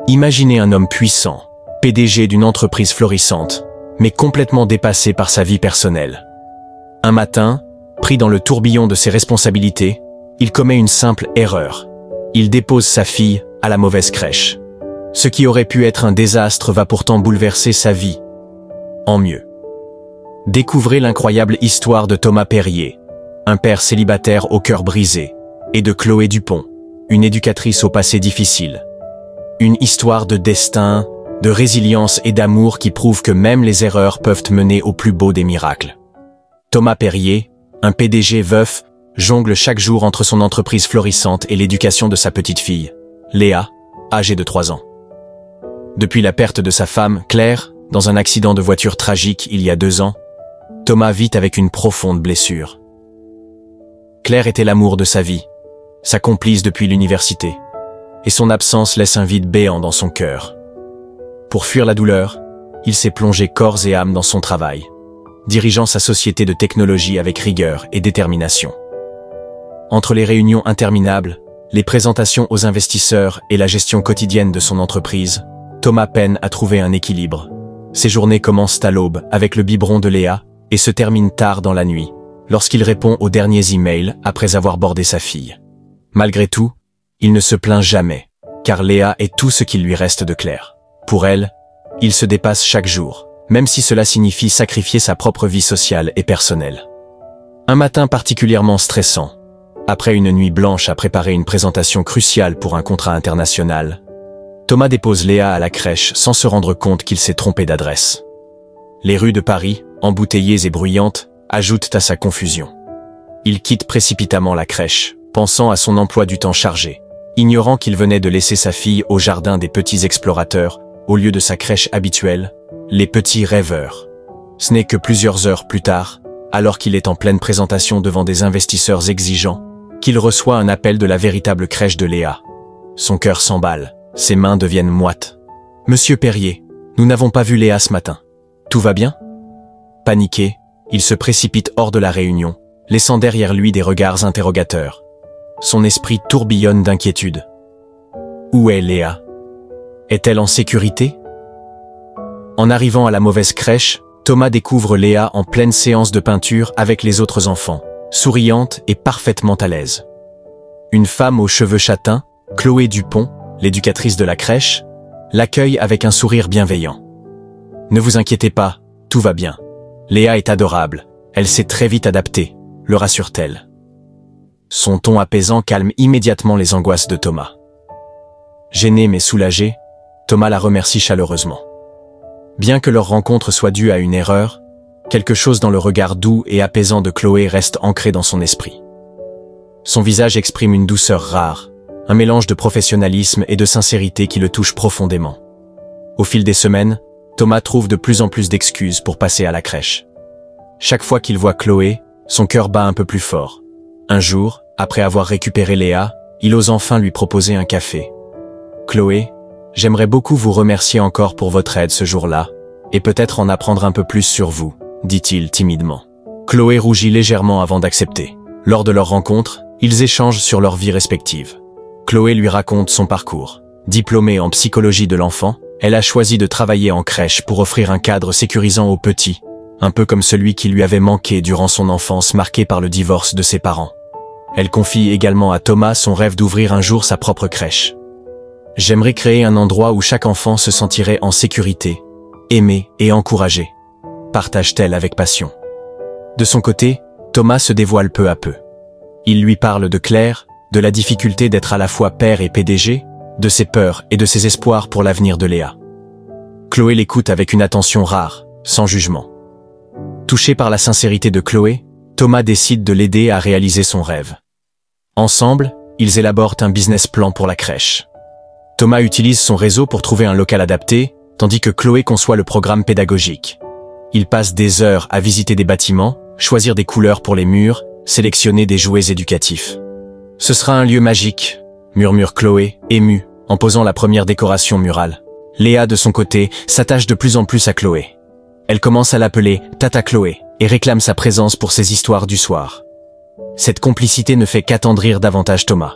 Imaginez un homme puissant, PDG d'une entreprise florissante, mais complètement dépassé par sa vie personnelle. Un matin, pris dans le tourbillon de ses responsabilités, il commet une simple erreur. Il dépose sa fille à la mauvaise crèche. Ce qui aurait pu être un désastre va pourtant bouleverser sa vie. En mieux. Découvrez l'incroyable histoire de Thomas Perrier, un père célibataire au cœur brisé, et de Chloé Dupont, une éducatrice au passé difficile. Une histoire de destin, de résilience et d'amour qui prouve que même les erreurs peuvent mener au plus beau des miracles. Thomas Perrier, un PDG veuf, jongle chaque jour entre son entreprise florissante et l'éducation de sa petite fille, Léa, âgée de 3 ans. Depuis la perte de sa femme, Claire, dans un accident de voiture tragique il y a 2 ans, Thomas vit avec une profonde blessure. Claire était l'amour de sa vie, sa complice depuis l'université, et son absence laisse un vide béant dans son cœur. Pour fuir la douleur, il s'est plongé corps et âme dans son travail, dirigeant sa société de technologie avec rigueur et détermination. Entre les réunions interminables, les présentations aux investisseurs et la gestion quotidienne de son entreprise, Thomas peine à trouver un équilibre. Ses journées commencent à l'aube avec le biberon de Léa et se terminent tard dans la nuit, lorsqu'il répond aux derniers emails après avoir bordé sa fille. Malgré tout, il ne se plaint jamais, car Léa est tout ce qu'il lui reste de Claire. Pour elle, il se dépasse chaque jour, même si cela signifie sacrifier sa propre vie sociale et personnelle. Un matin particulièrement stressant, après une nuit blanche à préparer une présentation cruciale pour un contrat international, Thomas dépose Léa à la crèche sans se rendre compte qu'il s'est trompé d'adresse. Les rues de Paris, embouteillées et bruyantes, ajoutent à sa confusion. Il quitte précipitamment la crèche, pensant à son emploi du temps chargé, ignorant qu'il venait de laisser sa fille au jardin des petits explorateurs, au lieu de sa crèche habituelle, les petits rêveurs. Ce n'est que plusieurs heures plus tard, alors qu'il est en pleine présentation devant des investisseurs exigeants, qu'il reçoit un appel de la véritable crèche de Léa. Son cœur s'emballe, ses mains deviennent moites. « Monsieur Perrier, nous n'avons pas vu Léa ce matin. Tout va bien ?» Paniqué, il se précipite hors de la réunion, laissant derrière lui des regards interrogateurs. Son esprit tourbillonne d'inquiétude. Où est Léa? Est-elle en sécurité? En arrivant à la mauvaise crèche, Thomas découvre Léa en pleine séance de peinture avec les autres enfants, souriante et parfaitement à l'aise. Une femme aux cheveux châtains, Chloé Dupont, l'éducatrice de la crèche, l'accueille avec un sourire bienveillant. « Ne vous inquiétez pas, tout va bien. Léa est adorable, elle s'est très vite adaptée », le rassure-t-elle. Son ton apaisant calme immédiatement les angoisses de Thomas. Gêné mais soulagé, Thomas la remercie chaleureusement. Bien que leur rencontre soit due à une erreur, quelque chose dans le regard doux et apaisant de Chloé reste ancré dans son esprit. Son visage exprime une douceur rare, un mélange de professionnalisme et de sincérité qui le touche profondément. Au fil des semaines, Thomas trouve de plus en plus d'excuses pour passer à la crèche. Chaque fois qu'il voit Chloé, son cœur bat un peu plus fort. Un jour, après avoir récupéré Léa, il ose enfin lui proposer un café. « Chloé, j'aimerais beaucoup vous remercier encore pour votre aide ce jour-là, et peut-être en apprendre un peu plus sur vous, » dit-il timidement. Chloé rougit légèrement avant d'accepter. Lors de leur rencontre, ils échangent sur leur vie respective. Chloé lui raconte son parcours. Diplômée en psychologie de l'enfant, elle a choisi de travailler en crèche pour offrir un cadre sécurisant aux petits, un peu comme celui qui lui avait manqué durant son enfance marquée par le divorce de ses parents. Elle confie également à Thomas son rêve d'ouvrir un jour sa propre crèche. « J'aimerais créer un endroit où chaque enfant se sentirait en sécurité, aimé et encouragé », partage-t-elle avec passion. De son côté, Thomas se dévoile peu à peu. Il lui parle de Claire, de la difficulté d'être à la fois père et PDG, de ses peurs et de ses espoirs pour l'avenir de Léa. Chloé l'écoute avec une attention rare, sans jugement. Touché par la sincérité de Chloé, Thomas décide de l'aider à réaliser son rêve. Ensemble, ils élaborent un business plan pour la crèche. Thomas utilise son réseau pour trouver un local adapté, tandis que Chloé conçoit le programme pédagogique. Ils passent des heures à visiter des bâtiments, choisir des couleurs pour les murs, sélectionner des jouets éducatifs. « Ce sera un lieu magique », murmure Chloé, émue, en posant la première décoration murale. Léa, de son côté, s'attache de plus en plus à Chloé. Elle commence à l'appeler « Tata Chloé » et réclame sa présence pour ses histoires du soir. Cette complicité ne fait qu'attendrir davantage Thomas.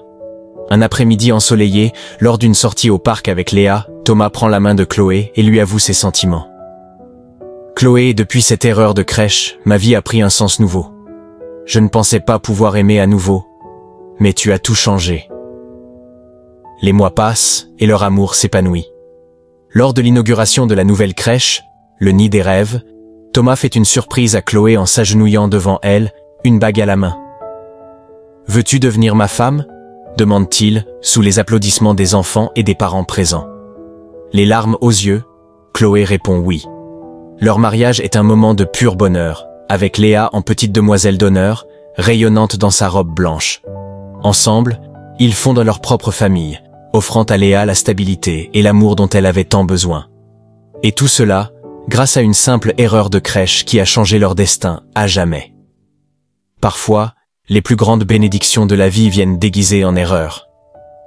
Un après-midi ensoleillé, lors d'une sortie au parc avec Léa, Thomas prend la main de Chloé et lui avoue ses sentiments. Chloé, depuis cette erreur de crèche, ma vie a pris un sens nouveau. Je ne pensais pas pouvoir aimer à nouveau, mais tu as tout changé. Les mois passent et leur amour s'épanouit. Lors de l'inauguration de la nouvelle crèche, le nid des rêves, Thomas fait une surprise à Chloé en s'agenouillant devant elle, une bague à la main. « Veux-tu devenir ma femme ?» demande-t-il, sous les applaudissements des enfants et des parents présents. Les larmes aux yeux, Chloé répond oui. Leur mariage est un moment de pur bonheur, avec Léa en petite demoiselle d'honneur, rayonnante dans sa robe blanche. Ensemble, ils fondent leur propre famille, offrant à Léa la stabilité et l'amour dont elle avait tant besoin. Et tout cela, grâce à une simple erreur de crèche qui a changé leur destin à jamais. Parfois, les plus grandes bénédictions de la vie viennent déguisées en erreurs.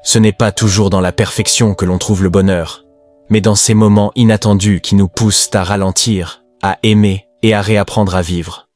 Ce n'est pas toujours dans la perfection que l'on trouve le bonheur, mais dans ces moments inattendus qui nous poussent à ralentir, à aimer et à réapprendre à vivre.